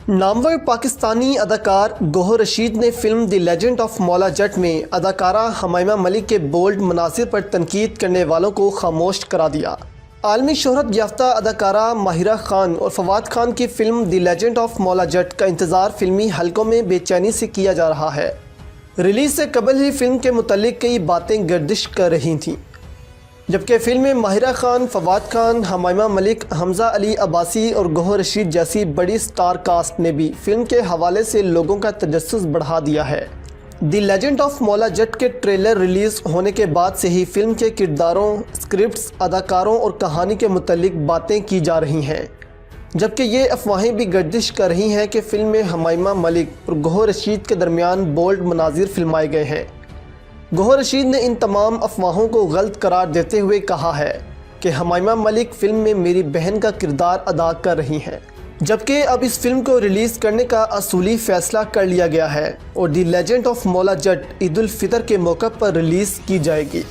نامور پاکستانی اداکار گوہر رشید نے فلم دی لیجنڈ آف مولا جٹ میں اداکارہ حمائمہ ملک کے بولڈ مناظر پر تنقید کرنے والوں کو خاموش کرا دیا۔ عالمی شہرت یافتہ اداکارہ ماہرہ خان اور فواد خان کی فلم دی لیجنڈ آف مولا جٹ کا انتظار فلمی حلقوں میں بے چینی سے کیا جا رہا ہے۔ ریلیز سے قبل ہی فلم کے متعلق کئی باتیں گردش کر رہی تھیں، جبکہ فلم میں ماہرہ خان، فواد خان، حمائمہ ملک، حمزہ علی عباسی اور گوہر رشید جیسی بڑی سٹار کاسٹ نے بھی فلم کے حوالے سے لوگوں کا تجسس بڑھا دیا ہے۔ دی لیجنڈ آف مولا جٹ کے ٹریلر ریلیز ہونے کے بعد سے ہی فلم کے کرداروں، سکرپٹس، اداکاروں اور کہانی کے متعلق باتیں کی جا رہی ہیں، جبکہ یہ افواہیں بھی گردش کر رہی ہیں کہ فلم میں حمائمہ ملک اور گوہر رشید کے درمیان بولڈ مناظر فلمائے گئے ہیں۔ گوہر رشید نے ان تمام افواہوں کو غلط قرار دیتے ہوئے کہا ہے کہ حمائمہ ملک فلم میں میری بہن کا کردار ادا کر رہی ہیں، جبکہ اب اس فلم کو ریلیز کرنے کا اصولی فیصلہ کر لیا گیا ہے اور دی لیجنڈ آف مولا جٹ عید الفطر کے موقع پر ریلیز کی جائے گی۔